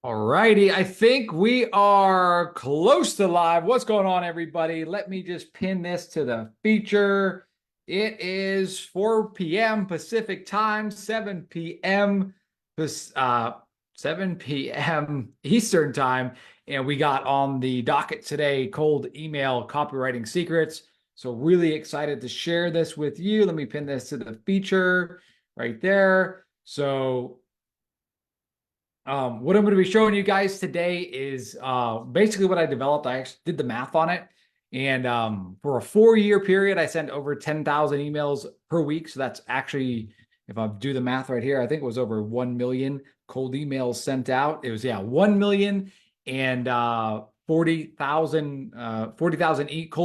All righty, I think we are close to live. What's going on, everybody? Let me just pin this to the feature. It is 4 p.m. Pacific time, 7 p.m. 7 p.m. Eastern time, and we got on the docket today cold email copywriting secrets. So really excited to share this with you. Let me pin this to the feature right there. So what I'm going to be showing you guys today is basically what I developed. I actually did the math on it. And for a 4-year period, I sent over 10,000 emails per week. So that's actually, if I do the math right here, I think it was over 1 million cold emails sent out. It was, yeah, 1 million and 40,000 cold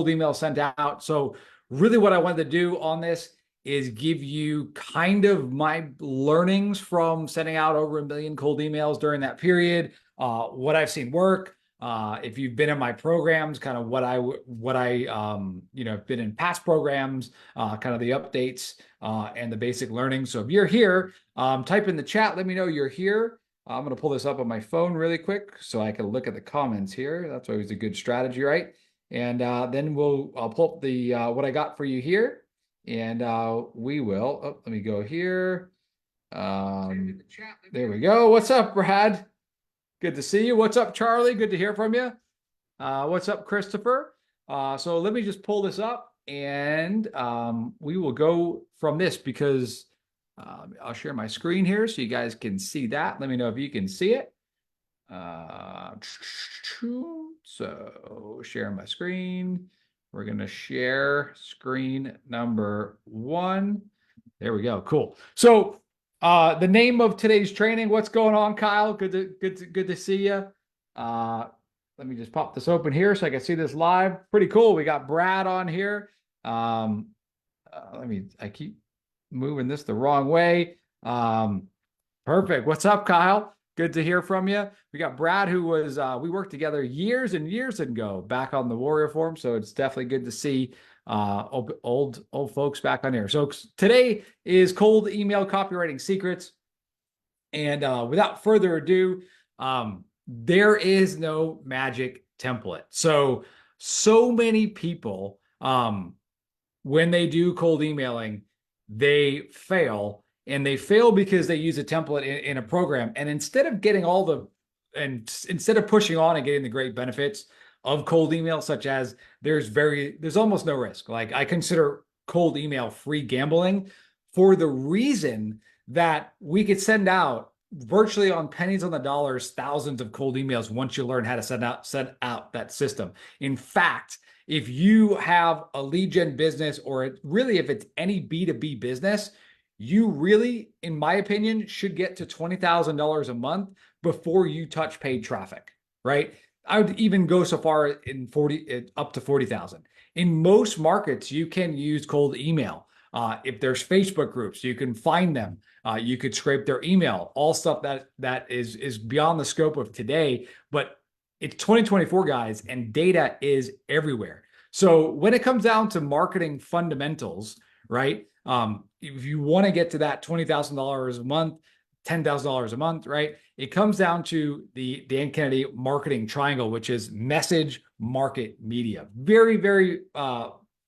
emails sent out. So really what I wanted to do on this is give you kind of my learnings from sending out over 1 million cold emails during that period, what I've seen work. If you've been in my programs, kind of what I been in past programs, kind of the updates and the basic learning. So if you're here, type in the chat, let me know you're here. I'm going to pull this up on my phone really quick so I can look at the comments here. That's always a good strategy, right? And then I'll pull up the what I got for you here. And we will, let me go here. There we go. What's up, Brad? Good to see you. What's up, Charlie? Good to hear from you. What's up, Christopher? So let me just pull this up and we will go from this because I'll share my screen here so you guys can see that. Let me know if you can see it. So share my screen. We're going to share screen number 1. There we go. Cool. So the name of today's training, what's going on, Kyle? Good to see you. Let me just pop this open here so I can see this live. Pretty cool. We got Brad on here. I keep moving this the wrong way. Perfect. What's up, Kyle? Good to hear from you. We got Brad, who was, we worked together years and years ago back on the Warrior Forum. So it's definitely good to see old folks back on here. So today is cold email copywriting secrets. And without further ado, there is no magic template. So many people, when they do cold emailing, they fail. And they fail because they use a template in a program. And instead of getting instead of pushing on and getting the great benefits of cold email, such as there's almost no risk. Like I consider cold email free gambling for the reason that we could send out virtually on pennies on the dollars, thousands of cold emails once you learn how to send out that system. In fact, if you have a lead gen business, or really if it's any B2B business, you really, in my opinion, should get to $20,000 a month before you touch paid traffic, right? I would even go so far up to 40,000. In most markets, you can use cold email. If there's Facebook groups, you can find them. You could scrape their email, all stuff that is beyond the scope of today, but it's 2024, guys, and data is everywhere. So when it comes down to marketing fundamentals, right? If you want to get to that $20,000 a month, $10,000 a month, right? It comes down to the Dan Kennedy marketing triangle, which is message, market, media. Very, very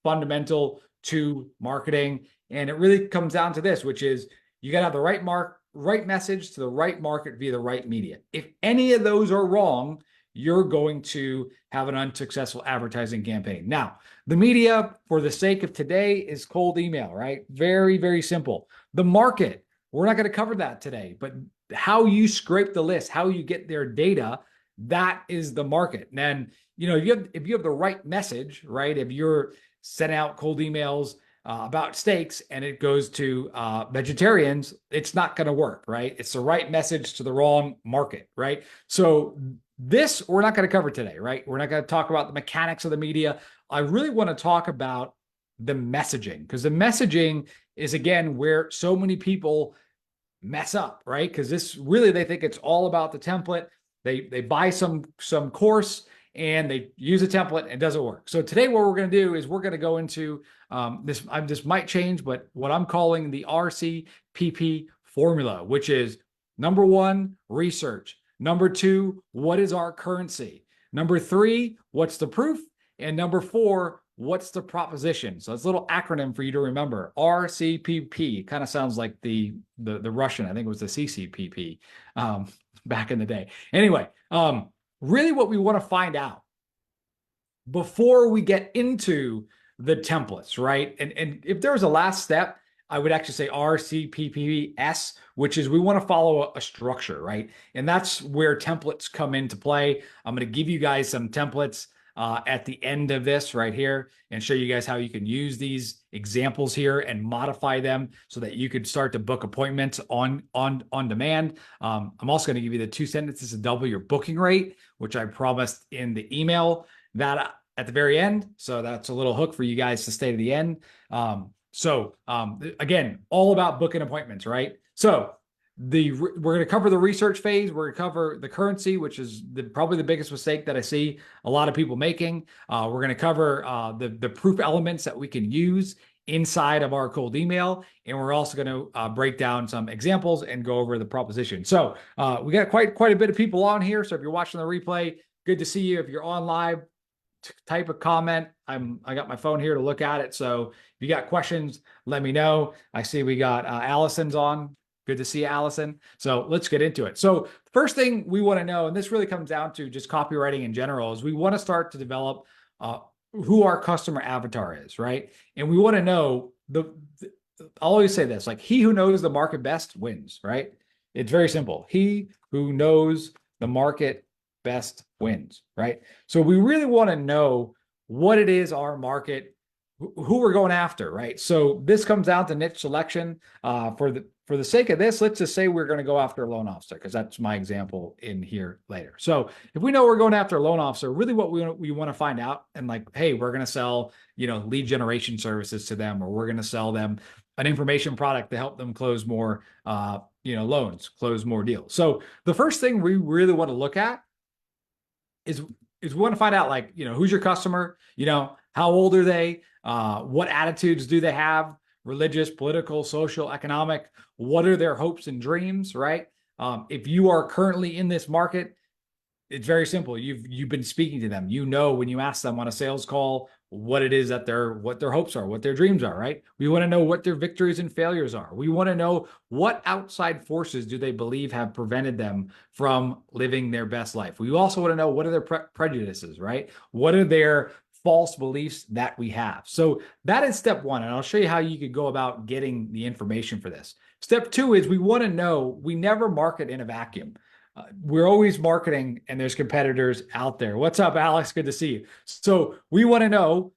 fundamental to marketing. And it really comes down to this, which is you got to have the right message to the right market via the right media. If any of those are wrong, you're going to have an unsuccessful advertising campaign. Now, the media, for the sake of today, is cold email, right? Very, very simple. The market, we're not going to cover that today, but how you scrape the list, how you get their data, that is the market. And then, if you have the right message, right? If you're sending out cold emails about steaks and it goes to vegetarians, it's not going to work, right? It's the right message to the wrong market, right? So this we're not going to cover today, right? We're not going to talk about the mechanics of the media. I really want to talk about the messaging, because the messaging is, again, where so many people mess up, right? Because they think it's all about the template. They buy some course and they use a template and it doesn't work. So today what we're going to do is we're going to go into this might change, but what I'm calling the RCPP formula, which is number 1, research. Number 2, what is our currency? Number 3, what's the proof? And number 4, what's the proposition? So it's a little acronym for you to remember. RCPP kind of sounds like the Russian. I think it was the CCPP back in the day. Anyway, really what we want to find out before we get into the templates, right? And if there was a last step, I would actually say RCPPS, which is we want to follow a structure, right? And that's where templates come into play. I'm going to give you guys some templates at the end of this right here and show you guys how you can use these examples here and modify them so that you could start to book appointments on demand. I'm also going to give you the 2 sentences to double your booking rate, which I promised in the email that at the very end. So that's a little hook for you guys to stay to the end. Again, all about booking appointments, right? So we're going to cover the research phase. We're going to cover the currency, which is probably the biggest mistake that I see a lot of people making. We're going to cover the proof elements that we can use inside of our cold email. And we're also going to break down some examples and go over the proposition. So we got quite a bit of people on here. So if you're watching the replay, good to see you. If you're on live, type a comment. I got my phone here to look at it. So if you got questions, let me know. I see we got Allison's on. Good to see you, Allison. So let's get into it. So first thing we want to know, and this really comes down to just copywriting in general, is we want to start to develop who our customer avatar is, right? And we want to know I'll always say this, like, he who knows the market best wins, right? It's very simple. He who knows the market best wins, right? So we really want to know what it is our market, who we're going after, right? So this comes down to niche selection. For the sake of this, let's just say we're going to go after a loan officer, because that's my example in here later. So if we know we're going after a loan officer, really what we want to find out, and like, hey, we're going to sell, lead generation services to them, or we're going to sell them an information product to help them close more, loans, close more deals. So the first thing we really want to look at is we want to find out, like, who's your customer, how old are they, what attitudes do they have, religious, political, social, economic, what are their hopes and dreams, right? If you are currently in this market, it's very simple. You've been speaking to them. When you ask them on a sales call what it is that what their hopes are, what their dreams are, right? We want to know what their victories and failures are. We want to know what outside forces do they believe have prevented them from living their best life. We also want to know what are their prejudices, right? What are their false beliefs that we have? So that is step 1. And I'll show you how you could go about getting the information for this. Step 2 is we want to know we never market in a vacuum. We're always marketing, and there's competitors out there. What's up, Alex? Good to see you. So we want to know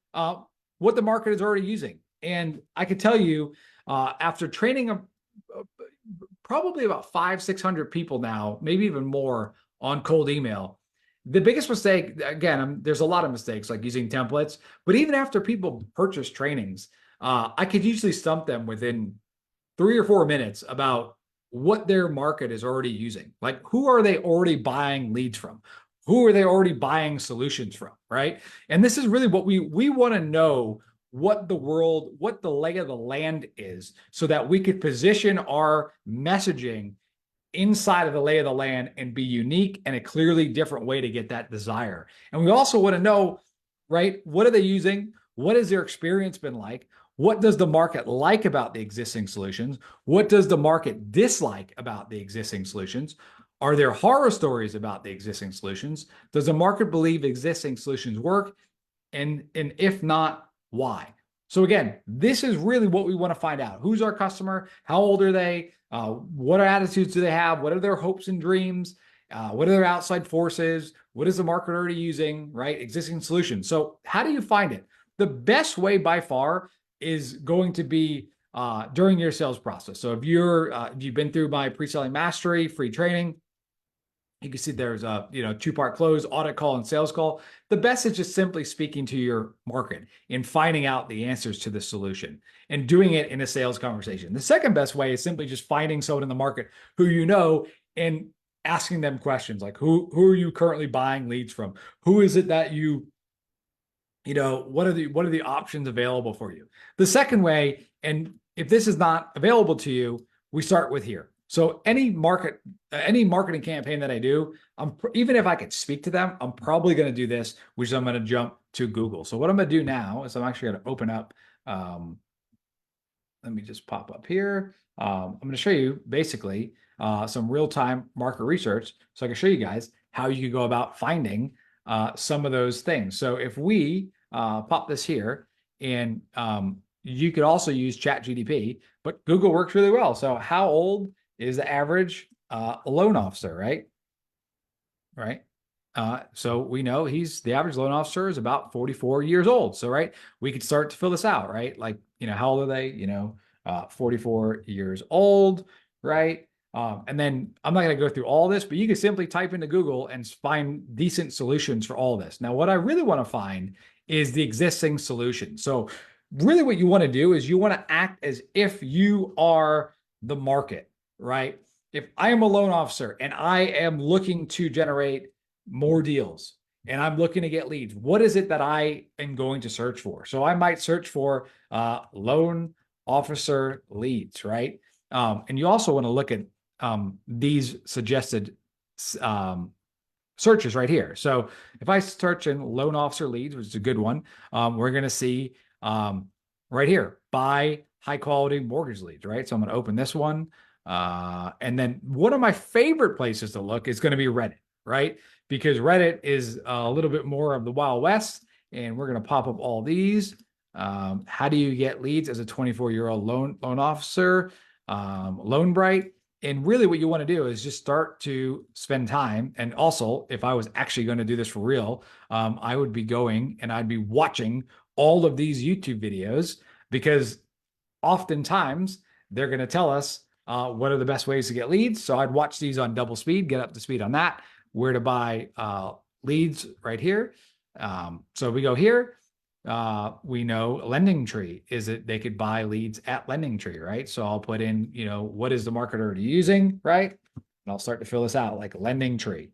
what the market is already using. And I can tell you, after training probably about 500-600 people now, maybe even more, on cold email, the biggest mistake, again, there's a lot of mistakes like using templates, but even after people purchase trainings, I could usually stump them within 3 or 4 minutes about what their market is already using. Like, who are they already buying leads from? Who are they already buying solutions from, right? And this is really what we want to know, what the lay of the land is, so that we could position our messaging inside of the lay of the land and be unique and a clearly different way to get that desire. And we also want to know, right, what are they using? What has their experience been like? What does the market like about the existing solutions? What does the market dislike about the existing solutions? Are there horror stories about the existing solutions? Does the market believe existing solutions work? And if not, why? So again, this is really what we want to find out. Who's our customer? How old are they? What attitudes do they have? What are their hopes and dreams? What are their outside forces? What is the market already using, right? Existing solutions. So how do you find it? The best way by far is going to be during your sales process. So if you've been through my pre-selling mastery free training, you can see there's a 2-part close, audit call, and sales call. The best is just simply speaking to your market and finding out the answers to the solution and doing it in a sales conversation. The second best way is simply just finding someone in the market who and asking them questions like, who are you currently buying leads from? Who is it that what are the options available for you? The second way, and if this is not available to you, we start with here. So any marketing campaign that I do, even if I could speak to them, I'm probably going to do this, which is I'm going to jump to Google. So what I'm going to do now is I'm actually going to open up. Let me just pop up here. I'm going to show you basically some real-time market research, so I can show you guys how you can go about finding some of those things. So if we pop this here, and you could also use ChatGPT, but Google works really well. So how old is the average loan officer, right? Right. So we know the average loan officer is about 44 years old. So, right, we could start to fill this out, right? Like, how old are they? 44 years old, right? And then I'm not going to go through all this, but you can simply type into Google and find decent solutions for all this. Now, what I really want to find is the existing solution. So really what you want to do is you want to act as if you are the market, right? If I am a loan officer and I am looking to generate more deals and I'm looking to get leads, what is it that I am going to search for? So I might search for loan officer leads, right? And you also want to look at these suggested searches right here. So if I search in loan officer leads, which is a good one, we're going to see right here, buy high quality mortgage leads, right? So I'm going to open this one. And then one of my favorite places to look is going to be Reddit, right? Because Reddit is a little bit more of the Wild West, and we're going to pop up all these. How do you get leads as a 24-year-old loan officer? Loan And really what you want to do is just start to spend time. And also, if I was actually going to do this for real, I would be going and I'd be watching all of these YouTube videos, because oftentimes they're going to tell us what are the best ways to get leads. So I'd watch these on double speed, get up to speed on that, where to buy leads right here. So we go here. We know Lending Tree is that they could buy leads at Lending Tree, right? So I'll put in, what is the market already using, right? And I'll start to fill this out like Lending Tree.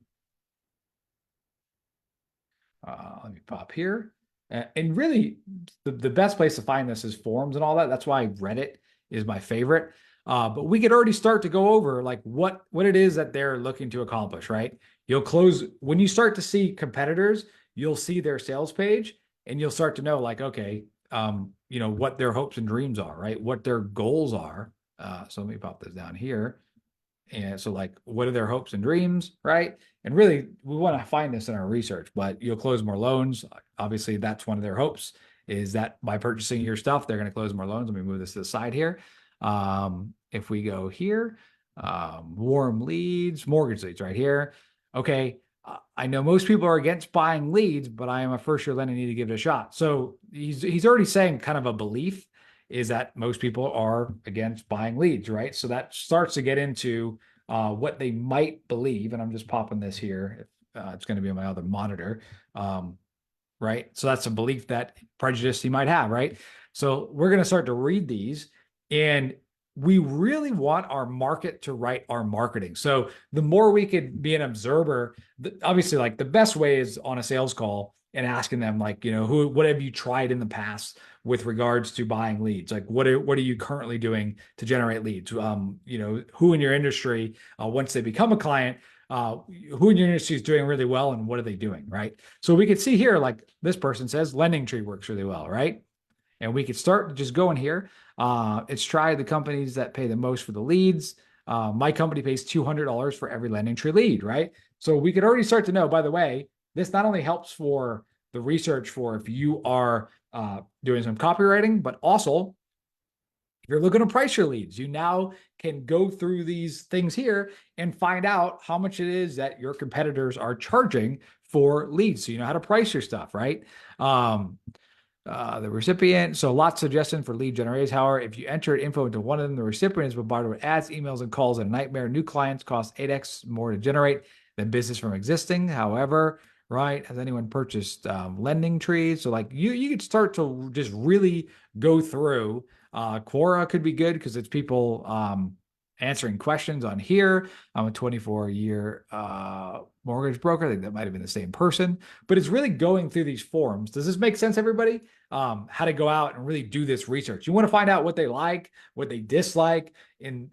Let me pop here. And really, the best place to find this is forums and all that. That's why Reddit is my favorite. But we could already start to go over like what it is that they're looking to accomplish, right? You'll close when you start to see competitors, you'll see their sales page, and you'll start to know like, okay, what their hopes and dreams are, right? What their goals are. So let me pop this down here. And so like, what are their hopes and dreams, right? And really, we want to find this in our research, but you'll close more loans. Obviously, that's one of their hopes, is that by purchasing your stuff, they're going to close more loans. Let me move this to the side here. If we go here, warm leads, mortgage leads right here. Okay, I know most people are against buying leads, but I am a first-year lender, need to give it a shot. So he's already saying kind of a belief is that most people are against buying leads, right? So that starts to get into what they might believe. And I'm just popping this here. It's going to be on my other monitor, right? So that's a belief, that prejudice he might have, right? So we're going to start to read these, and we really want our market to write our marketing. So the more we could be an observer, obviously, like the best way is on a sales call and asking them like, what have you tried in the past with regards to buying leads? Like, what are you currently doing to generate leads? Who in your industry, once they become a client, who in your industry is doing really well, and what are they doing, right? So we could see here, like this person says Lending Tree works really well, right? And we could start just going here. It's try the companies that pay the most for the leads. My company pays $200 for every Lending Tree lead, right? So we could already start to know, by the way, this not only helps for the research for if you are doing some copywriting, but also if you're looking to price your leads, you now can go through these things here and find out how much it is that your competitors are charging for leads. So you know how to price your stuff, right? The recipient. So lots of suggestions for lead generators. However, if you enter info into one of them, the recipient is bombarded with ads, emails, and calls, and a nightmare. New clients cost 8x more to generate than business from existing. However, right, has anyone purchased Lending Trees? So like you could start to just really go through. Quora could be good because it's people answering questions on here. I'm a 24-year mortgage broker. I think that might have been the same person, but it's really going through these forums. Does this make sense, everybody? How to go out and really do this research. You want to find out what they like, what they dislike, and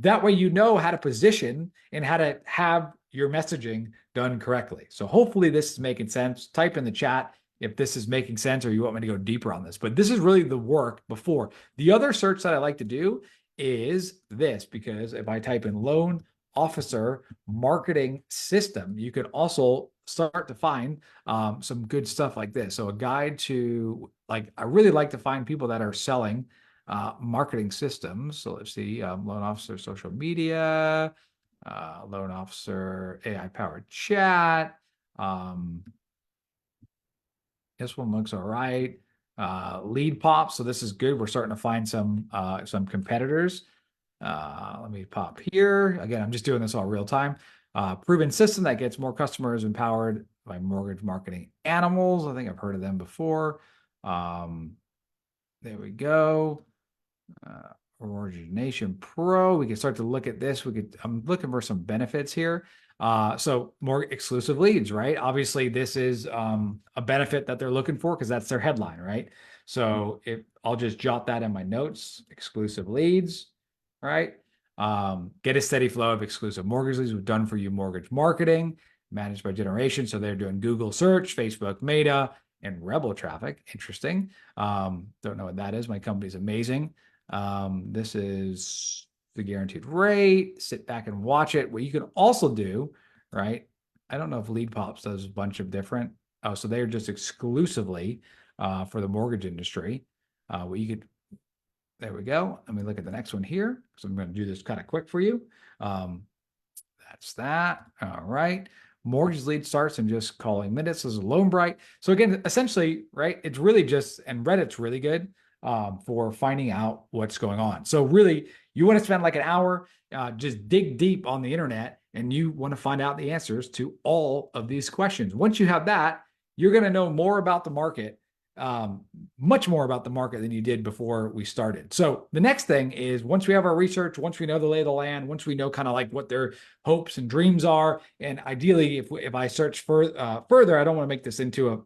That way, you know how to position and how to have your messaging done correctly. So hopefully this is making sense. Type in the chat if this is making sense or you want me to go deeper on this. But this is really the work before. The other search that I like to do is this, because if I type in loan officer marketing system, you could also start to find some good stuff like this. So a guide to, like, I really like to find people that are selling marketing systems. So let's see, loan officer social media, loan officer AI powered chat. This one looks all right. Lead pop. So this is good. We're starting to find some competitors. Let me pop here. Again, I'm just doing this all real time. Proven system that gets more customers empowered by mortgage marketing animals. I think I've heard of them before. There we go. Origination Pro. We can start to look at this. I'm looking for some benefits here. So more exclusive leads, right? Obviously, this is a benefit that they're looking for because that's their headline, right? So if I'll just jot that in my notes, exclusive leads, right? Get a steady flow of exclusive mortgage leads. We've done for you mortgage marketing, managed by generation. So they're doing Google search, Facebook Meta, and Rebel traffic. Interesting. Don't know what that is. My company's amazing. This is the guaranteed rate. Sit back and watch it. What you can also do, right? I don't know if Lead Pops does a bunch of different. Oh, so they're just exclusively for the mortgage industry. What you could, there we go. Let me look at the next one here. So I'm going to do this kind of quick for you. That's that. All right. Mortgage lead starts in just calling minutes. This is LoanBright. So again, essentially, right, it's really just, and Reddit's really good for finding out what's going on. So really, you want to spend like an hour, just dig deep on the internet, and you want to find out the answers to all of these questions. Once you have that, you're going to know more about the market, much more about the market than you did before we started. So the next thing is, once we have our research, once we know the lay of the land, once we know kind of like what their hopes and dreams are, and ideally, if I search further, I don't want to make this into a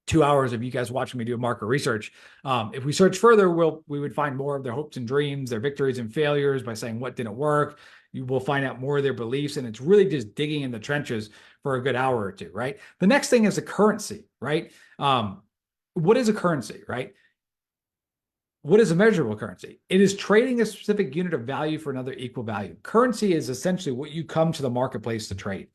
2 hours of you guys watching me do market research. If we search further, we would find more of their hopes and dreams, their victories and failures by saying what didn't work. You will find out more of their beliefs, and it's really just digging in the trenches for a good hour or two, right? The next thing is a currency, right? What is a currency, right? What is a measurable currency? It is trading a specific unit of value for another equal value. Currency is essentially what you come to the marketplace to trade.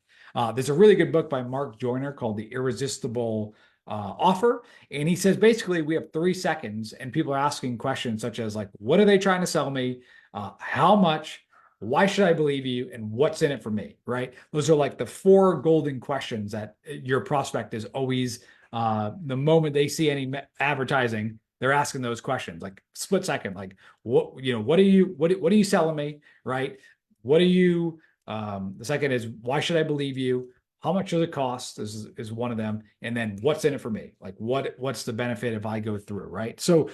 There's a really good book by Mark Joyner called The Irresistible Offer. And he says, basically, we have 3 seconds and people are asking questions such as like, what are they trying to sell me? How much? Why should I believe you? And what's in it for me, right? Those are like the 4 golden questions that your prospect is always, the moment they see any advertising, they're asking those questions, like split second, like what are you selling me, right? What are you, the second is, why should I believe you? How much does it cost is one of them. And then what's in it for me? Like what's the benefit if I go through, right? So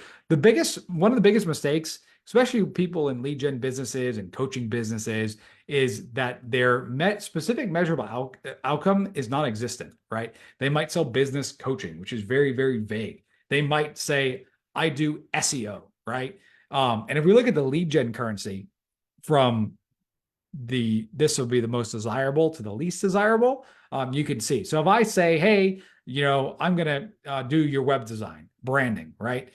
one of the biggest mistakes, especially people in lead gen businesses and coaching businesses, is that their specific measurable outcome is non-existent, right? They might sell business coaching, which is very, very vague. They might say, I do SEO, right? And if we look at the lead gen currency from this will be the most desirable to the least desirable, you can see. So if I say, hey, I'm going to do your web design, branding, right?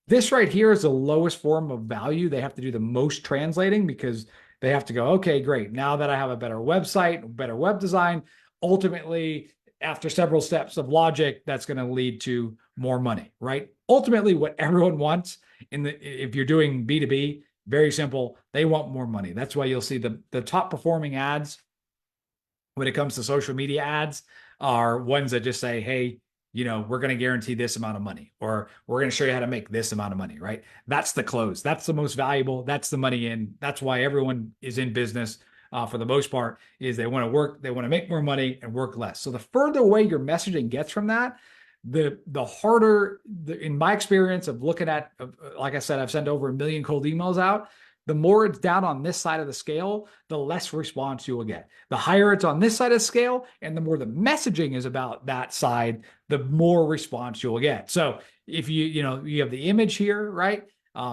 This right here is the lowest form of value. They have to do the most translating because they have to go, okay, great. Now that I have a better website, better web design, ultimately, after several steps of logic, that's going to lead to more money, right? Ultimately, what everyone wants if you're doing B2B, very simple. They want more money. That's why you'll see the top performing ads when it comes to social media ads are ones that just say, hey, we're going to guarantee this amount of money, or we're going to show you how to make this amount of money, right? That's the close. That's the most valuable. That's the money in. That's why everyone is in business for the most part, is they want to work, they want to make more money and work less. So the further away your messaging gets from that, the harder, in my experience of looking at, like I said, I've sent over 1 million cold emails out. The more it's down on this side of the scale, the less response you will get. The higher it's on this side of the scale, and the more the messaging is about that side, the more response you'll get. So if you have the image here, right?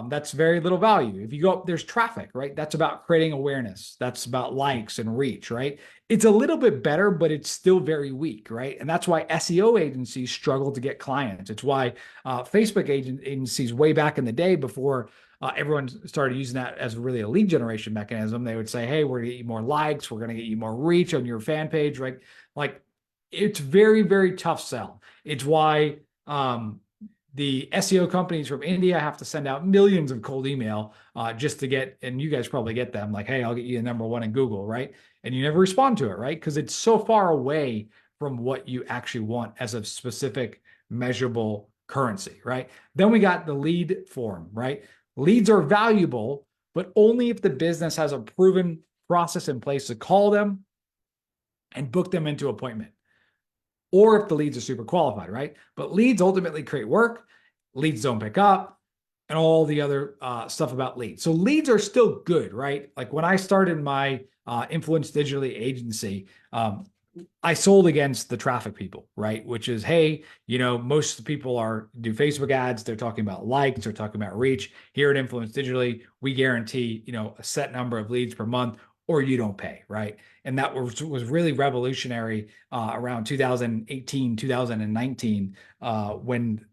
that's very little value. If you go up, there's traffic, right? That's about creating awareness. That's about likes and reach, right? It's a little bit better, but it's still very weak, right? And that's why SEO agencies struggle to get clients. It's why Facebook agencies way back in the day, before everyone started using that as really a lead generation mechanism, they would say, hey, we're going to get you more likes. We're going to get you more reach on your fan page, right? Like, it's very, very tough sell. It's why the SEO companies from India have to send out millions of cold email just to get, and you guys probably get them, like, hey, I'll get you the #1 in Google, right? And you never respond to it, right? Because it's so far away from what you actually want as a specific measurable currency, right? Then we got the lead form, right? Leads are valuable, but only if the business has a proven process in place to call them and book them into appointment, or if the leads are super qualified, right? But leads ultimately create work. Leads don't pick up, and all the other stuff about leads. So leads are still good, right? Like when I started my influence digitally agency, I sold against the traffic people, right? Which is, hey, most of the people do Facebook ads. They're talking about likes. They're talking about reach. Here at Influence Digitally, we guarantee, a set number of leads per month, or you don't pay, right? And that was really revolutionary around 2018, 2019, when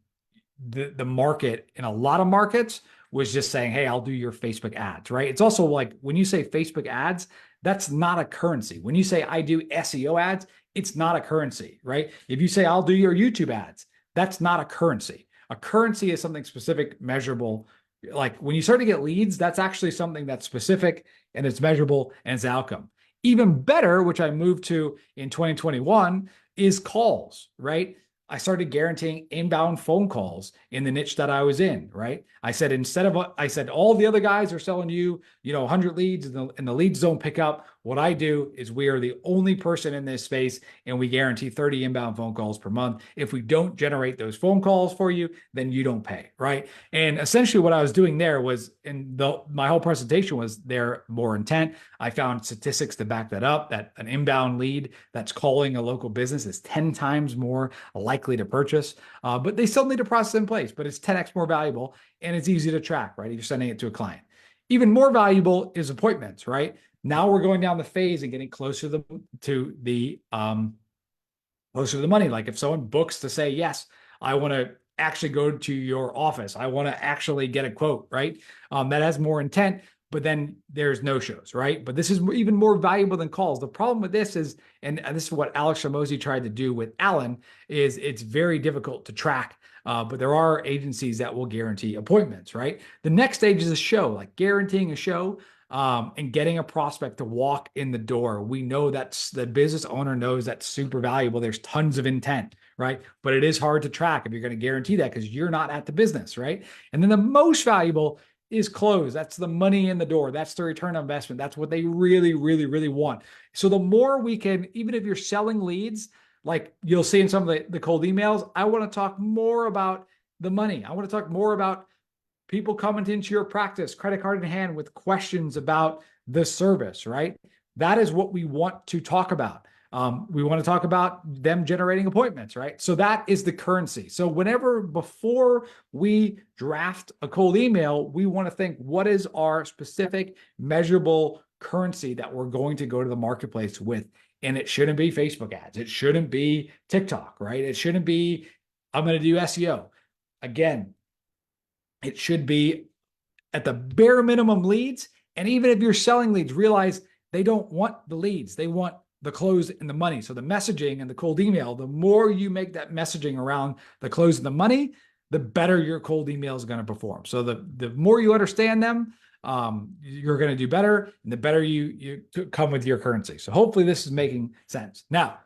the market in a lot of markets was just saying, hey, I'll do your Facebook ads, right? It's also like when you say Facebook ads, that's not a currency. When you say I do SEO ads, it's not a currency, right? If you say I'll do your YouTube ads, that's not a currency. A currency is something specific, measurable. Like when you start to get leads, that's actually something that's specific and it's measurable and it's outcome. Even better, which I moved to in 2021, is calls, right? I started guaranteeing inbound phone calls in the niche that I was in, right? I said, all the other guys are selling you, 100 leads and the leads don't pick up. What I do is we are the only person in this space and we guarantee 30 inbound phone calls per month. If we don't generate those phone calls for you, then you don't pay, right? And essentially what I was doing there was, my whole presentation was there more intent. I found statistics to back that up, that an inbound lead that's calling a local business is 10 times more likely to purchase, but they still need a process in place, but it's 10x more valuable and it's easy to track, right? If you're sending it to a client. Even more valuable is appointments, right? Now we're going down the phase and getting closer to the money. Like if someone books to say, yes, I want to actually go to your office, I want to actually get a quote, right? That has more intent, but then there's no-shows, right? But this is even more valuable than calls. The problem with this is, and this is what Alex Hormozi tried to do with Alan, is it's very difficult to track, but there are agencies that will guarantee appointments, right? The next stage is a show, like guaranteeing a show and getting a prospect to walk in the door. We know that's the business owner knows that's super valuable. There's tons of intent, right? But it is hard to track if you're going to guarantee that because you're not at the business, right? And then the most valuable is close. That's the money in the door. That's the return on investment. That's what they really, really, really want. So the more we can, even if you're selling leads, like you'll see in some of the cold emails, I want to talk more about the money. I want to talk more about people coming into your practice, credit card in hand, with questions about the service, right? That is what we want to talk about. We want to talk about them generating appointments, right? So that is the currency. So before we draft a cold email, we want to think, what is our specific measurable currency that we're going to go to the marketplace with? And it shouldn't be Facebook ads. It shouldn't be TikTok, right? It shouldn't be, I'm going to do SEO. Again, it should be at the bare minimum leads. And even if you're selling leads, realize they don't want the leads. They want the close and the money. So the messaging and the cold email, the more you make that messaging around the close and the money, the better your cold email is going to perform. So the more you understand them, you're going to do better, and the better you come with your currency. So hopefully this is making sense. Now,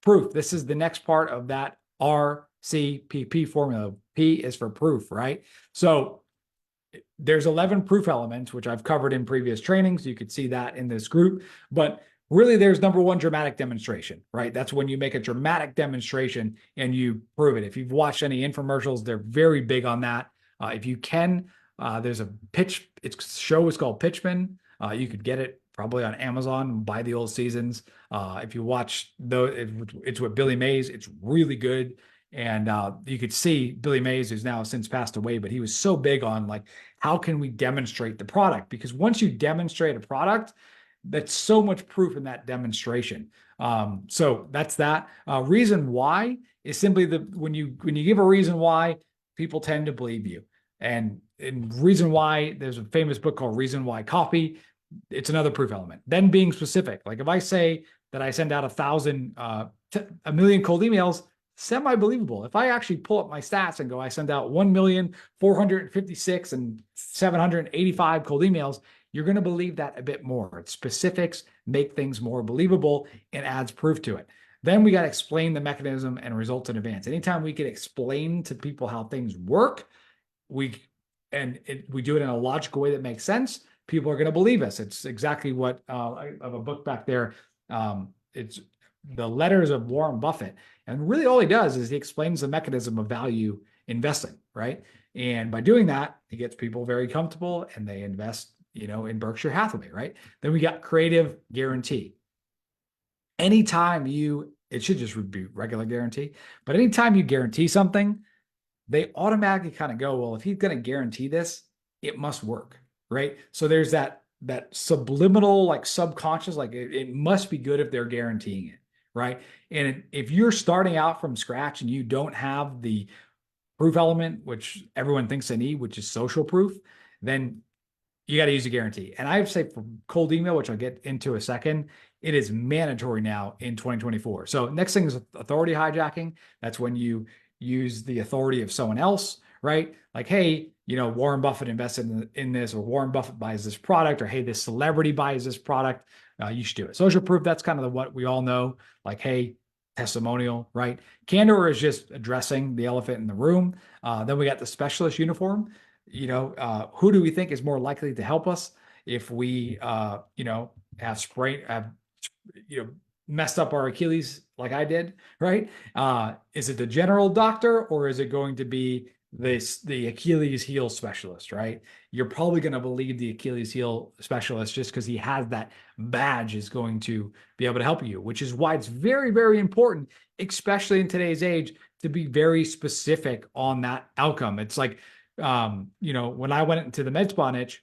proof. This is the next part of that RCPP formula. P is for proof, right? So there's 11 proof elements, which I've covered in previous trainings. You could see that in this group, but really there's #1, dramatic demonstration, right? That's when you make a dramatic demonstration and you prove it. If you've watched any infomercials, they're very big on that. If you can, there's a show is called Pitchman. You could get it probably on Amazon, buy the old seasons. If you watch it's with Billy Mays, it's really good. And you could see Billy Mays, who's now since passed away, but he was so big on like, how can we demonstrate the product? Because once you demonstrate a product, that's so much proof in that demonstration. So that's that. Reason why is simply that when you give a reason why, people tend to believe you. And reason why, there's a famous book called Reason Why Coffee. It's another proof element. Then being specific, like if I say that I send out 1,000,000 cold emails, semi-believable. If I actually pull up my stats and go, I send out 1,456 and 785 cold emails, you're going to believe that a bit more. It's specifics make things more believable and adds proof to it. Then we got to explain the mechanism and results in advance. Anytime we can explain to people how things work, we do it in a logical way that makes sense, people are going to believe us. It's exactly what I have a book back there. It's the Letters of Warren Buffett. And really all he does is he explains the mechanism of value investing, right? And by doing that, he gets people very comfortable and they invest, in Berkshire Hathaway, right? Then we got creative guarantee. Anytime it should just be regular guarantee, but anytime you guarantee something, they automatically kind of go, well, if he's going to guarantee this, it must work, right? So there's that subliminal, like subconscious, like it must be good if they're guaranteeing it, right? And if you're starting out from scratch and you don't have the proof element, which everyone thinks they need, which is social proof, then you got to use a guarantee. And I would say for cold email, which I'll get into a second, it is mandatory now in 2024. So next thing is authority hijacking. That's when you use the authority of someone else, right? Like, hey, Warren Buffett invested in this, or Warren Buffett buys this product, or hey, this celebrity buys this product. You should do it. Social proof, that's kind of what we all know. Like, hey, testimonial, right? Candor is just addressing the elephant in the room. Then we got the specialist uniform. Who do we think is more likely to help us if we, have messed up our Achilles like I did, right? Is it the general doctor, or is it going to be the Achilles heel specialist, right? You're probably going to believe the Achilles heel specialist just because he has that badge is going to be able to help you, which is why it's very, very important, especially in today's age, to be very specific on that outcome. It's like, when I went into the med spa niche,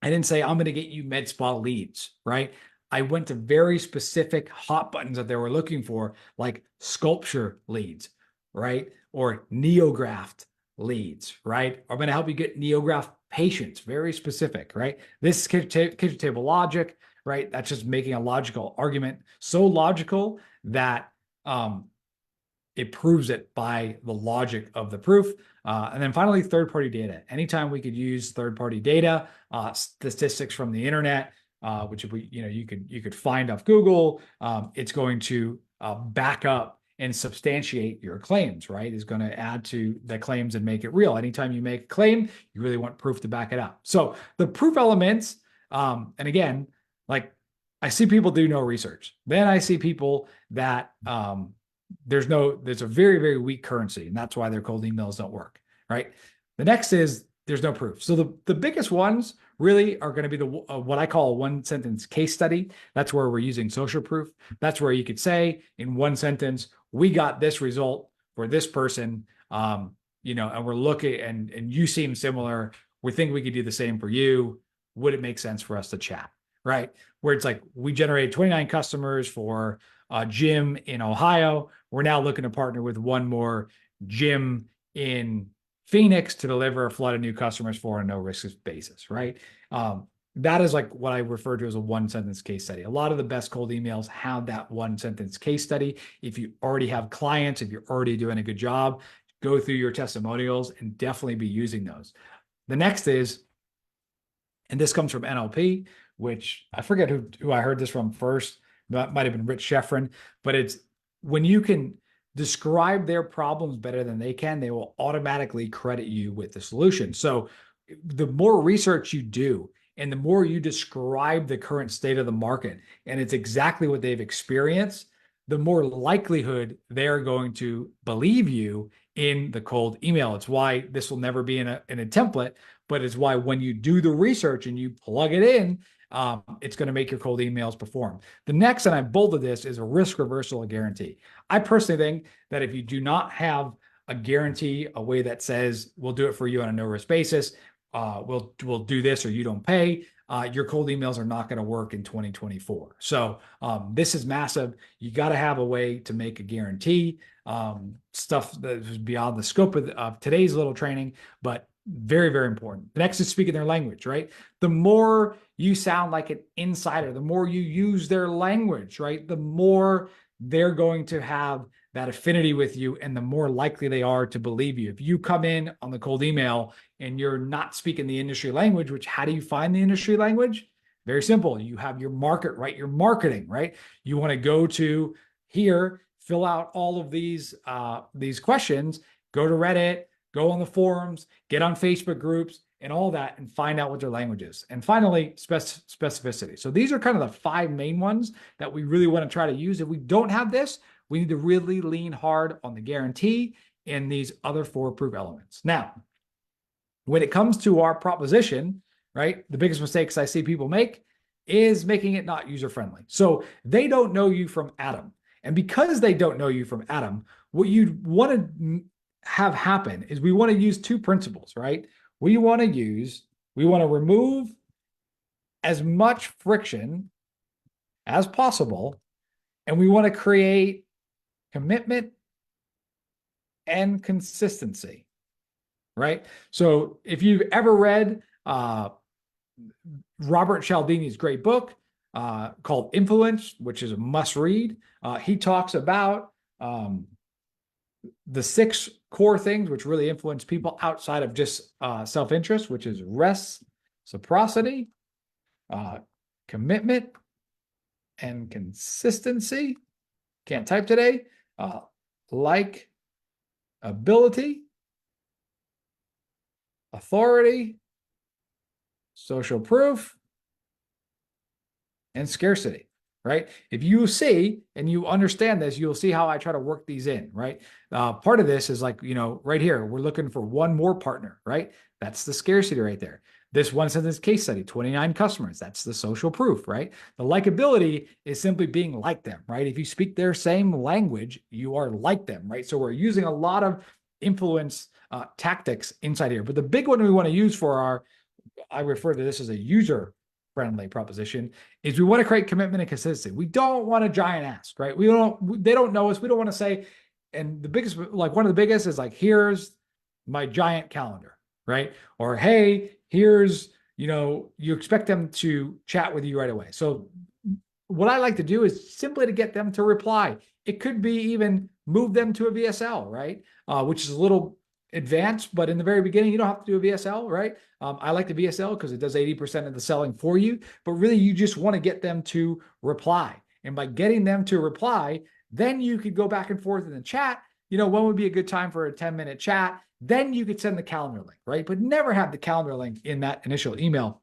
I didn't say, I'm going to get you med spa leads, right? I went to very specific hot buttons that they were looking for, like sculpture leads, right? Or neograft leads, right? I'm going to help you get neograft patients, very specific, right? This is kitchen table logic, right? That's just making a logical argument, so logical that it proves it by the logic of the proof. And then finally, third-party data. Anytime we could use third-party data, statistics from the internet, which if you could find off Google, it's going to back up and substantiate your claims, right? Is going to add to the claims and make it real. Anytime you make a claim, you really want proof to back it up. So the proof elements, and again, like I see people do no research. Then I see people that there's a very, very weak currency, and that's why their cold emails don't work, right? The next is there's no proof. So the biggest ones really are going to be what I call a one sentence case study. That's where we're using social proof. That's where you could say in one sentence, we got this result for this person, and we're looking and you seem similar. We think we could do the same for you. Would it make sense for us to chat, right? Where it's like, we generated 29 customers for a gym in Ohio. We're now looking to partner with one more gym in Phoenix to deliver a flood of new customers for a no risk basis, right? That is like what I refer to as a one sentence case study. A lot of the best cold emails have that one sentence case study. If you already have clients, if you're already doing a good job, go through your testimonials and definitely be using those. The next is, and this comes from NLP, which I forget who I heard this from first. That might have been Rich Sheffrin, but it's when you can describe their problems better than they can, they will automatically credit you with the solution. So the more research you do and the more you describe the current state of the market and it's exactly what they've experienced, the more likelihood they're going to believe you in the cold email. It's why this will never be in a template, but it's why when you do the research and you plug it in, it's going to make your cold emails perform. The next, and I bolded this, is a risk reversal guarantee. I personally think that if you do not have a guarantee, a way that says we'll do it for you on a no risk basis, we'll do this or you don't pay, your cold emails are not going to work in 2024. So this is massive. You got to have a way to make a guarantee. Stuff that is beyond the scope of today's little training, but very, very important. The next is speaking their language, right? The more you sound like an insider, the more you use their language, right? The more they're going to have that affinity with you, and the more likely they are to believe you. If you come in on the cold email and you're not speaking the industry language, which how do you find the industry language? Very simple. You have your market, right? Your marketing, right? You want to go to here, fill out all of these questions, go to Reddit, go on the forums, get on Facebook groups and all that, and find out what their language is. And finally, specificity. So these are kind of the 5 main ones that we really want to try to use. If we don't have this, we need to really lean hard on the guarantee and these other 4 proof elements. Now, when it comes to our proposition, right, the biggest mistakes I see people make is making it not user-friendly. So they don't know you from Adam. And because they don't know you from Adam, what you want to have happen is we want to use 2 principles, right? We want to remove as much friction as possible, and we want to create commitment and consistency, right? So if you've ever read Robert Cialdini's great book called Influence, which is a must read, he talks about the 6 core things which really influence people outside of just self-interest, which is reciprocity, commitment, and consistency. Can't type today. Like ability, authority, social proof, and scarcity, right? If you see and you understand this, you'll see how I try to work these in, right? Part of this is like, right here, we're looking for one more partner, right? That's the scarcity right there. This one sentence case study, 29 customers. That's the social proof, right? The likability is simply being like them, right? If you speak their same language, you are like them, right? So we're using a lot of influence tactics inside here. But the big one we want to use for I refer to this as a user-friendly proposition, is we want to create commitment and consistency. We don't want a giant ask, right? They don't know us. We don't want to say, and the biggest, like one of the biggest is like, here's my giant calendar, right? Or, hey, here's, you expect them to chat with you right away. So what I like to do is simply to get them to reply. It could be even move them to a VSL, right? Which is a little advanced, but in the very beginning, you don't have to do a VSL, right? I like the VSL because it does 80% of the selling for you, but really you just want to get them to reply. And by getting them to reply, then you could go back and forth in the chat. When would be a good time for a 10-minute chat? Then you could send the calendar link, right? But never have the calendar link in that initial email,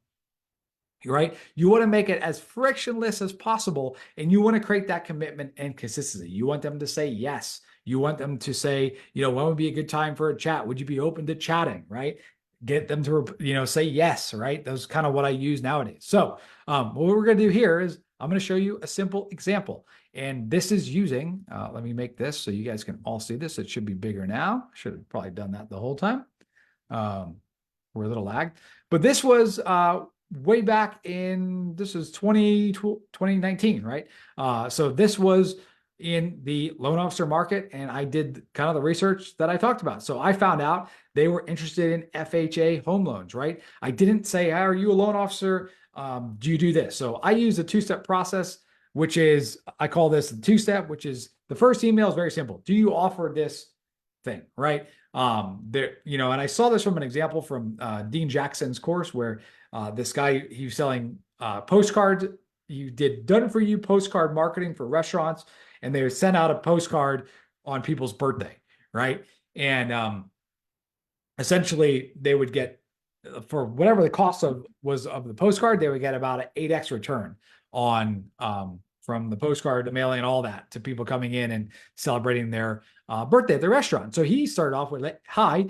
right? You want to make it as frictionless as possible, and you want to create that commitment and consistency. You want them to say yes. You want them to say, when would be a good time for a chat? Would you be open to chatting, right? Get them to, say yes, right? That's kind of what I use nowadays. So what we're going to do here is I'm going to show you a simple example. And this is using, let me make this so you guys can all see this. It should be bigger now. Should have probably done that the whole time. We're a little lagged. But this was way back this is 2019, right? So this was in the loan officer market, and I did kind of the research that I talked about. So I found out they were interested in FHA home loans, right? I didn't say, are you a loan officer? Do you do this? So I use a 2-step process, which is, I call this the 2-step, which is the first email is very simple. Do you offer this thing, right? And I saw this from an example from Dean Jackson's course where this guy, he was selling postcards. You did done-for-you postcard marketing for restaurants, and they would send out a postcard on people's birthday, right? And essentially, they would get, for whatever the cost was of the postcard, they would get about an 8x return on from the postcard, the mailing, and all that to people coming in and celebrating their birthday at the restaurant. So he started off with, hi,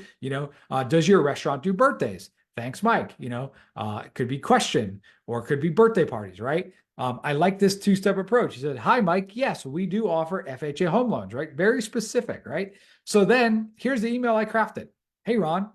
does your restaurant do birthdays? thanks, Mike. It could be question, or it could be birthday parties, right? I like this two-step approach. He said, hi, Mike. Yes, we do offer FHA home loans, right? Very specific, right? So then here's the email I crafted. Hey, Ron,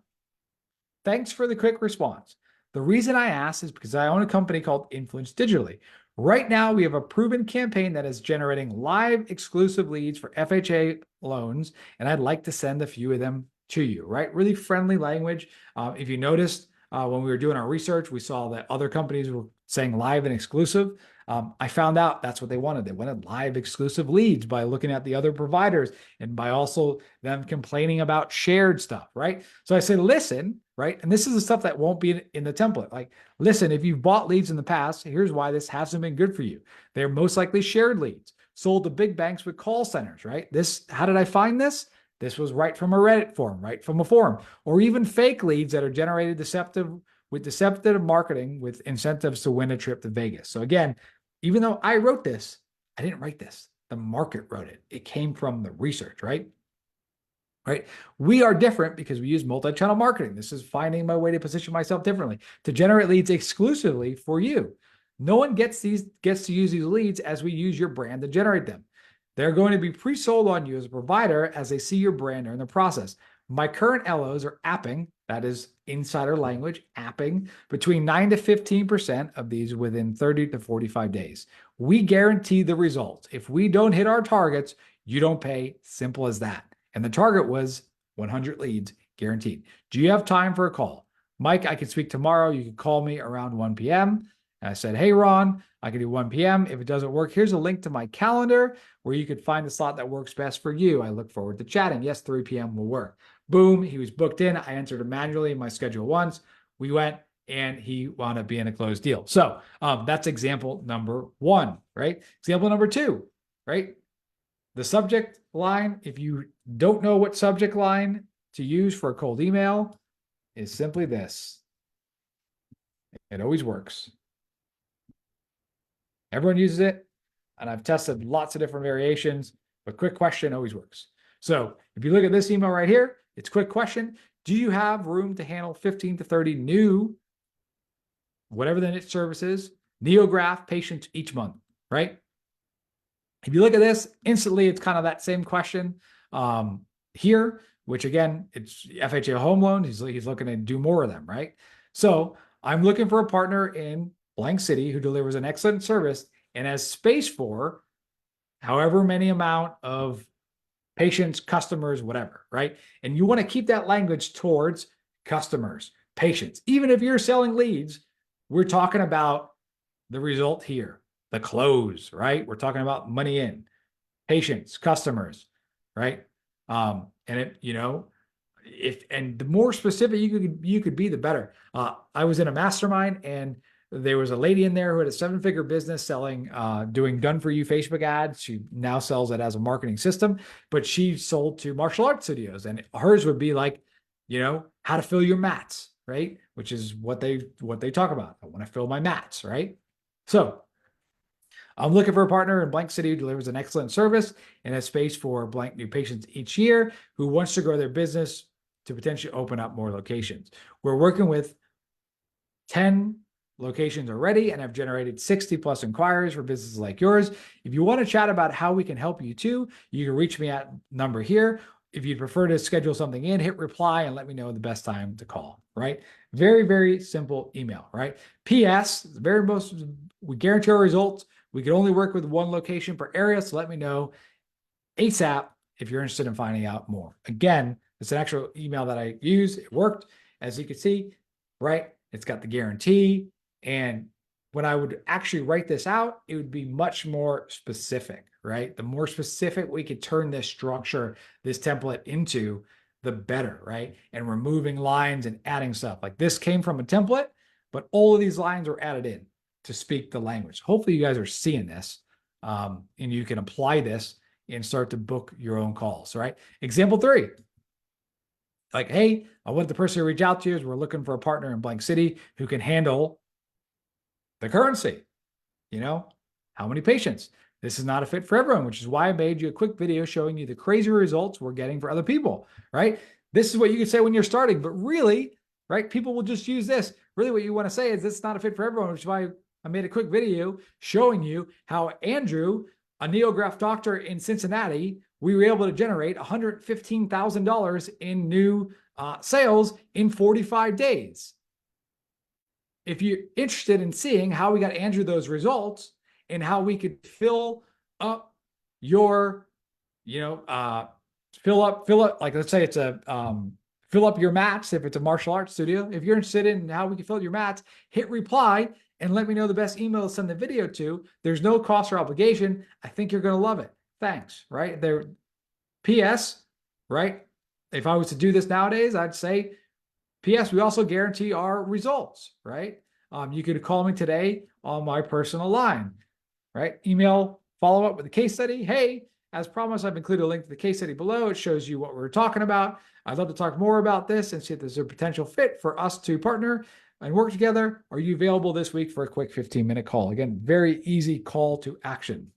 thanks for the quick response. The reason I asked is because I own a company called Influence Digitally. Right now, we have a proven campaign that is generating live exclusive leads for FHA loans, and I'd like to send a few of them to you, right? Really friendly language. If you noticed, when we were doing our research, we saw that other companies were saying live and exclusive. I found out that's what they wanted. They wanted live exclusive leads by looking at the other providers and by also them complaining about shared stuff, right? So I said, listen, right? And this is the stuff that won't be in the template. Like, listen, if you've bought leads in the past, here's why this hasn't been good for you. They're most likely shared leads, sold to big banks with call centers, right? How did I find this? This was right from a Reddit forum, right from a forum, or even fake leads that are generated with deceptive marketing with incentives to win a trip to Vegas. So again, even though I wrote this, I didn't write this. The market wrote it. It came from the research, right? Right? We are different because we use multi-channel marketing. This is finding my way to position myself differently to generate leads exclusively for you. No one gets to use these leads as we use your brand to generate them. They're going to be pre-sold on you as a provider as they see your brand during the process. My current LOs are apping, that is insider language, apping between 9 to 15% of these within 30 to 45 days. We guarantee the results. If we don't hit our targets, you don't pay. Simple as that. And the target was 100 leads guaranteed. Do you have time for a call? Mike, I can speak tomorrow. You can call me around 1 p.m. And I said, hey, Ron, I can do 1 p.m. If it doesn't work, here's a link to my calendar where you could find the slot that works best for you. I look forward to chatting. Yes, 3 p.m. will work. Boom, he was booked in. I entered it manually in my schedule once. We went, and he wound up being a closed deal. So that's example number one, right? Example number two, right? The subject line, if you don't know what subject line to use for a cold email, is simply this. It always works. Everyone uses it, and I've tested lots of different variations, but quick question always works. So if you look at this email right here, it's quick question. Do you have room to handle 15 to 30 new, whatever the niche service is, Neograph patients each month, right? If you look at this, instantly it's kind of that same question here, which again, it's FHA home loan. He's looking to do more of them, right? So I'm looking for a partner in blank city who delivers an excellent service and has space for however many amount of patients, customers, whatever, right? And you want to keep that language towards customers, patients. Even if you're selling leads, we're talking about the result here, the close, right? We're talking about money in, patients, customers, right? And the more specific you could be, the better. I was in a mastermind, and there was a lady in there who had a 7-figure business selling, doing done-for-you Facebook ads. She now sells it as a marketing system, but she sold to martial arts studios, and hers would be like, how to fill your mats, right? Which is what they talk about. I want to fill my mats, right? So I'm looking for a partner in blank city who delivers an excellent service and has space for blank new patients each year, who wants to grow their business to potentially open up more locations. We're working with 10 locations already and have generated 60 plus inquiries for businesses like yours. If you want to chat about how we can help you too, you can reach me at number here. If you'd prefer to schedule something in, hit reply and let me know the best time to call, right? Very, very simple email, right? PS, we guarantee our results. We can only work with one location per area, so let me know ASAP if you're interested in finding out more. Again, it's an actual email that I use. It worked, as you can see, right? It's got the guarantee. And when I would actually write this out, it would be much more specific, right? The more specific we could turn this structure, this template into, the better, right? And removing lines and adding stuff. Like this came from a template, but all of these lines were added in to speak the language. Hopefully you guys are seeing this, and you can apply this and start to book your own calls, right? Example 3. Like, hey, I want the person to reach out to you is we're looking for a partner in blank city who can handle the currency. How many patients? This is not a fit for everyone, which is why I made you a quick video showing you the crazy results we're getting for other people, right? This is what you could say when you're starting, but really, right? People will just use this. Really what you want to say is it's not a fit for everyone, which is why I made a quick video showing you how Andrew, a neograph doctor in Cincinnati, we were able to generate $115,000 in new sales in 45 days. If you're interested in seeing how we got Andrew those results and how we could fill up your, fill up, like let's say it's fill up your mats if it's a martial arts studio. If you're interested in how we can fill up your mats, hit reply and let me know the best email to send the video to. There's no cost or obligation. I think you're going to love it. Thanks, right? There. P.S., right? If I was to do this nowadays, I'd say, P.S., we also guarantee our results, right? You could call me today on my personal line, right? Email follow up with a case study. Hey, as promised, I've included a link to the case study below. It shows you what we're talking about. I'd love to talk more about this and see if there's a potential fit for us to partner and work together. Are you available this week for a quick 15-minute call? Again, very easy call to action,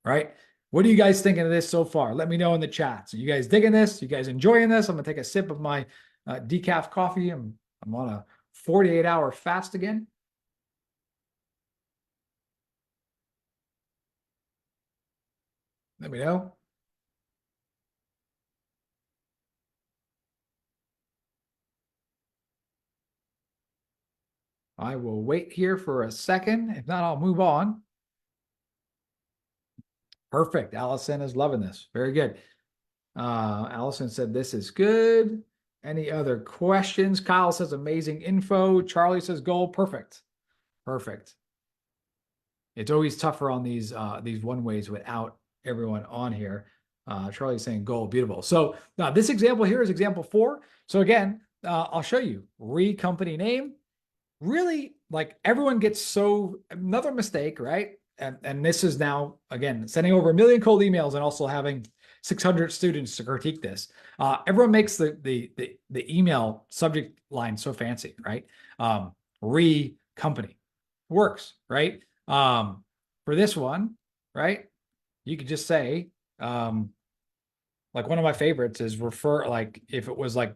right? What are you guys thinking of this so far? Let me know in the chats. Are you guys digging this? You guys enjoying this? I'm going to take a sip of my decaf coffee. I'm on a 48-hour fast again. Let me know. I will wait here for a second. If not, I'll move on. Perfect. Allison is loving this. Very good. Allison said, this is good. Any other questions? Kyle says, amazing info. Charlie says, goal. Perfect. Perfect. It's always tougher on these one ways without everyone on here. Charlie's saying goal. Beautiful. So now this example here is example 4. So again, I'll show you company name. Really, like everyone gets another mistake, right? And this is now, again, sending over 1 million cold emails and also having 600 students to critique this. Everyone makes the email subject line so fancy, right? Company works, right? For this one, right? You could just say, like one of my favorites is refer, like if it was like,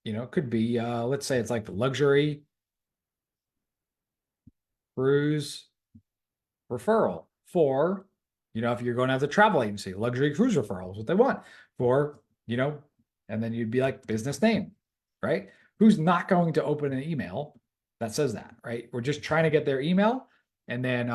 it could be, let's say it's like the luxury cruise referral for, if you're going to have the travel agency, luxury cruise referral is what they want for, and then you'd be like business name, right? Who's not going to open an email that says that, right? We're just trying to get their email. And then,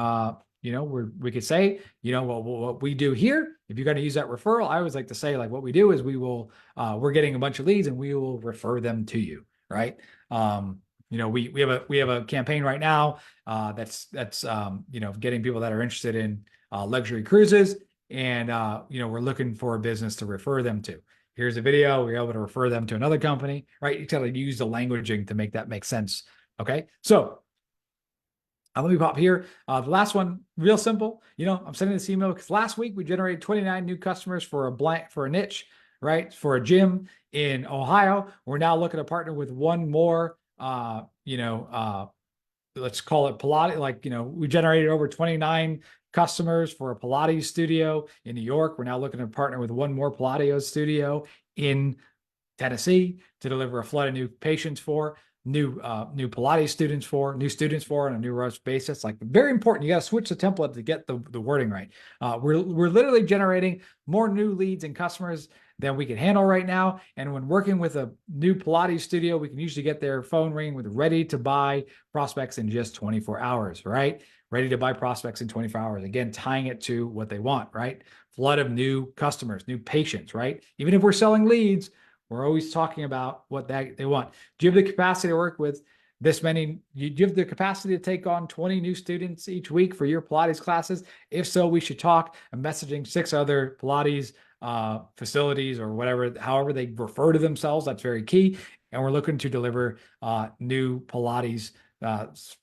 we could say, what we do here, if you're going to use that referral, I always like to say, like, what we do is we're getting a bunch of leads and we will refer them to you, right? We have a campaign right now that's getting people that are interested in luxury cruises, and we're looking for a business to refer them to. Here's a video. We're able to refer them to another company, right? You gotta use the languaging to make that make sense. Okay, so let me pop here. The last one, real simple. I'm sending this email because last week we generated 29 new customers for a niche, right? For a gym in Ohio. We're now looking to partner with one more. Let's call it Pilates. Like, we generated over 29 customers for a Pilates studio in New York. We're now looking to partner with one more Pilates studio in Tennessee to deliver a flood of new patients for, new Pilates students for, new students for on a new rush basis. Like, very important. You got to switch the template to get the wording right. We're literally generating more new leads and customers than we can handle right now. And when working with a new Pilates studio, we can usually get their phone ringing with ready to buy prospects in just 24 hours, right? Ready to buy prospects in 24 hours. Again, tying it to what they want, right? Flood of new customers, new patients, right? Even if we're selling leads, we're always talking about what they want. Do you have the capacity to work with this many? Do you have the capacity to take on 20 new students each week for your Pilates classes? If so, we should talk. I'm messaging 6 other Pilates facilities or whatever, however they refer to themselves. That's very key. And we're looking to deliver new Pilates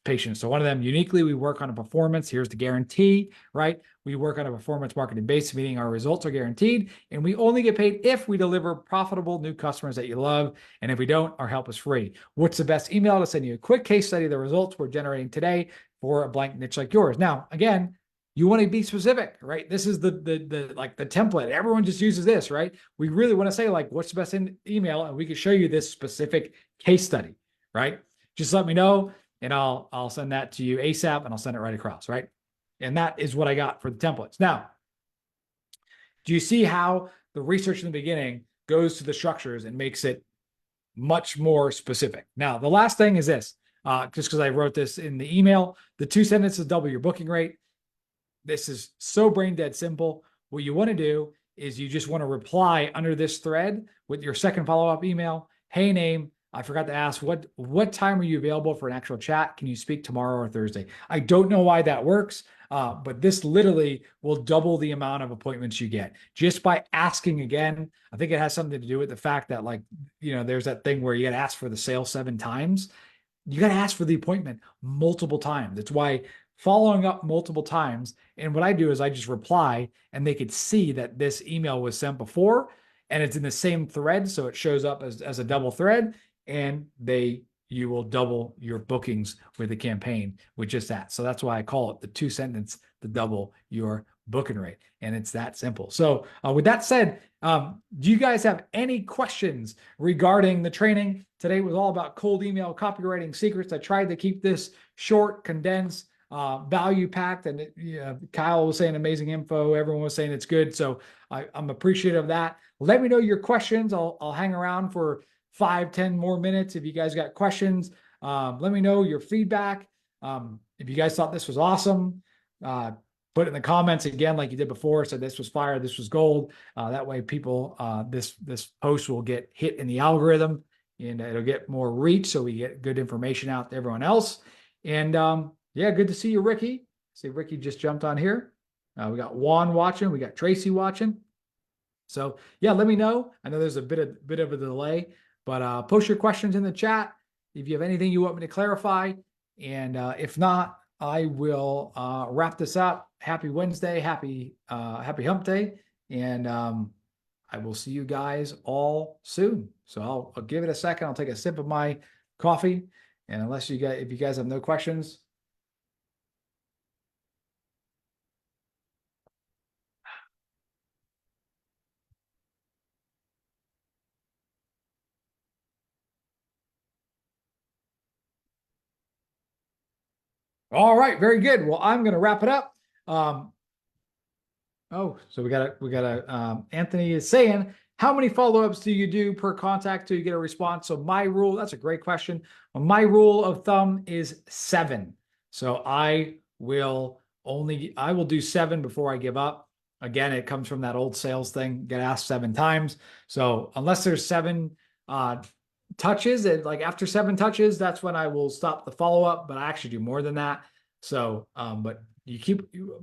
patients. So one of them, uniquely, we work on a performance. Here's the guarantee, right? We work on a performance marketing base, meaning our results are guaranteed, and we only get paid if we deliver profitable new customers that you love. And if we don't, our help is free. What's the best email? To send you a quick case study of the results we're generating today for a blank niche like yours. Now, again, You want to be specific, right? This is the like the template. Everyone just uses this, right? We really want to say like, what's the best email? And we can show you this specific case study, right? Just let me know and I'll send that to you ASAP and I'll send it right across, right? And that is what I got for the templates. Now, do you see how the research in the beginning goes to the structures and makes it much more specific? Now, the last thing is this, just because I wrote this in the email, the 2 sentences double your booking rate. This is so brain dead simple. What you want to do is you just want to reply under this thread with your second follow-up email. Hey, name, I forgot to ask, what time are you available for an actual chat? Can you speak tomorrow or Thursday? I don't know why that works, but this literally will double the amount of appointments you get just by asking again. I think it has something to do with the fact that, like, there's that thing where you got to ask for the sale 7 times. You got to ask for the appointment multiple times. That's why following up multiple times. And what I do is I just reply and they could see that this email was sent before and it's in the same thread. So it shows up as a double thread and you will double your bookings with the campaign with just that. So that's why I call it the 2 sentence to double your booking rate. And it's that simple. So with that said, do you guys have any questions regarding the training? Today was all about cold email copywriting secrets. I tried to keep this short, condensed, value packed, and Kyle was saying amazing info. Everyone was saying it's good. So I'm appreciative of that. Let me know your questions. I'll hang around for 5-10 more minutes. If you guys got questions, let me know your feedback. If you guys thought this was awesome, put it in the comments again, like you did before. Said this was fire, this was gold. That way people, this post will get hit in the algorithm and it'll get more reach. So we get good information out to everyone else. And yeah, good to see you, Ricky. See, Ricky just jumped on here. We got Juan watching. We got Tracy watching. So yeah, let me know. I know there's a bit of a delay, but post your questions in the chat if you have anything you want me to clarify. And if not, I will wrap this up. Happy Wednesday, happy hump day, and I will see you guys all soon. So I'll give it a second. I'll take a sip of my coffee, and if you guys have no questions. All right, very good. Well, I'm going to wrap it up. So we got Anthony is saying, how many follow-ups do you do per contact till you get a response? So my rule, that's a great question. My rule of thumb is 7. So I will do 7 before I give up. Again, it comes from that old sales thing, get asked 7 times. So unless there's 7 touches, and like after 7 touches, that's when I will stop the follow-up, but I actually do more than that. So, but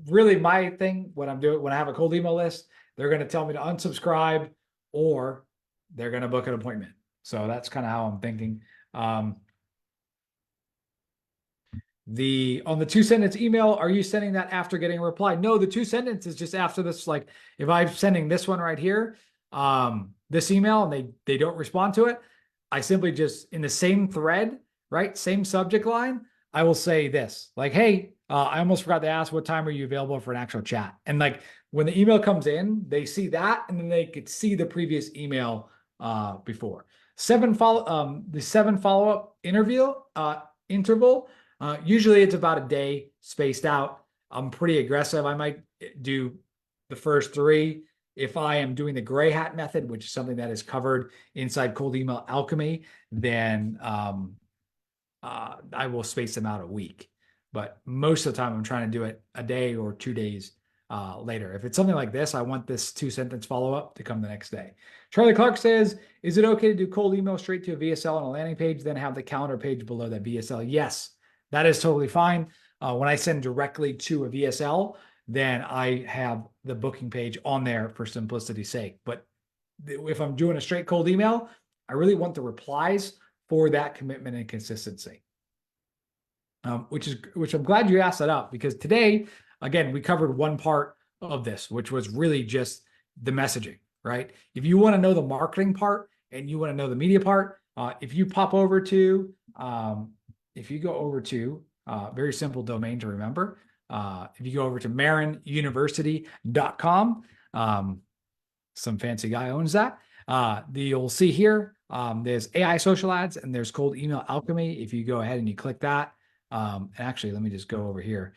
really my thing, what I'm doing when I have a cold email list, they're going to tell me to unsubscribe or they're going to book an appointment. So that's kind of how I'm thinking. On the 2 sentence email, are you sending that after getting a reply? No, the 2 sentence is just after this. Like if I'm sending this one right here, this email, and they don't respond to it, I simply just, in the same thread, right, same subject line, I will say this, like, hey, I almost forgot to ask, what time are you available for an actual chat? And like when the email comes in, they see that, and then they could see the previous email before. The 7 follow-up interval. Usually it's about a day spaced out. I'm pretty aggressive. I might do the first 3. If I am doing the gray hat method, which is something that is covered inside Cold Email Alchemy, then I will space them out a week. But most of the time, I'm trying to do it a day or 2 days later. If it's something like this, I want this 2 sentence follow-up to come the next day. Charlie Clark says, is it okay to do cold email straight to a VSL on a landing page, then have the calendar page below that VSL? Yes, that is totally fine. When I send directly to a VSL, then I have the booking page on there for simplicity's sake. But if I'm doing a straight cold email, I really want the replies for that commitment and consistency. Which I'm glad you asked that up, because today, again, we covered one part of this, which was really just the messaging, right? If you want to know the marketing part and you want to know the media part, if you go over to very simple domain to remember, If you go over to marinuniversity.com, some fancy guy owns that. You'll see here, there's AI social ads and there's cold email alchemy. If you go ahead and you click that, and actually, let me just go over here.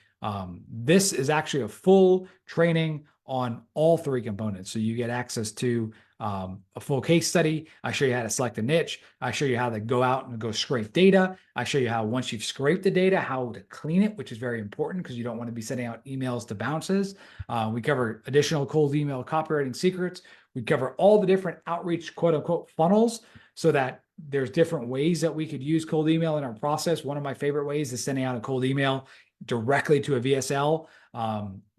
This is actually a full training on all three components. So you get access to a full case study. I show you how to select a niche. I show you how to go out and go scrape data. I show you how, once you've scraped the data, how to clean it, which is very important because you don't want to be sending out emails to bounces. We cover additional cold email copywriting secrets. We cover all the different outreach, quote unquote, funnels, so that there's different ways that we could use cold email in our process. One of my favorite ways is sending out a cold email directly to a VSL.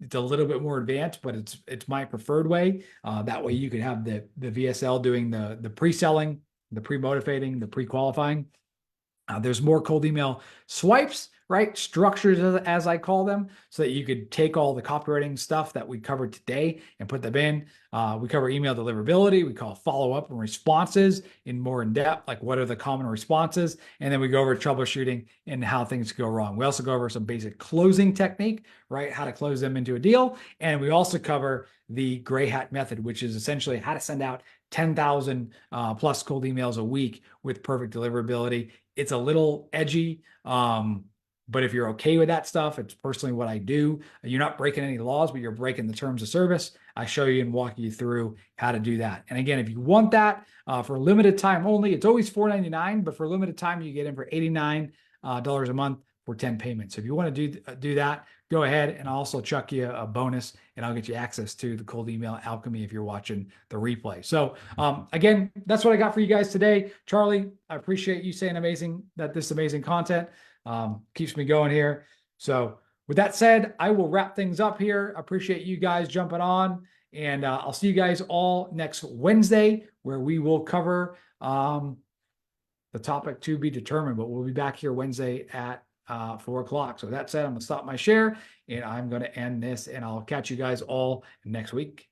It's a little bit more advanced, but it's my preferred way. That way you could have the VSL doing the pre-selling, the pre-motivating, the pre-qualifying. There's more cold email swipes, right? Structures, as I call them, so that you could take all the copywriting stuff that we covered today and put them in. We cover email deliverability. We call follow-up and responses in more in depth, like what are the common responses? And then we go over troubleshooting and how things go wrong. We also go over some basic closing technique, right? How to close them into a deal. And we also cover the gray hat method, which is essentially how to send out 10,000 plus cold emails a week with perfect deliverability. It's a little edgy, but if you're okay with that stuff, it's personally what I do. You're not breaking any laws, but you're breaking the terms of service. I show you and walk you through how to do that. And again, if you want that for a limited time only, it's always $4.99, but for a limited time, you get in for $89 a month for 10 payments. So if you want to do that, go ahead, and I'll also chuck you a bonus, and I'll get you access to the cold email alchemy if you're watching the replay. So again, that's what I got for you guys today. Charlie, I appreciate you saying this amazing content. Keeps me going here. So with that said, I will wrap things up here. I appreciate you guys jumping on, and I'll see you guys all next Wednesday, where we will cover the topic to be determined, but we'll be back here Wednesday at 4 o'clock. So that said, I'm gonna stop my share and I'm gonna end this, and I'll catch you guys all next week.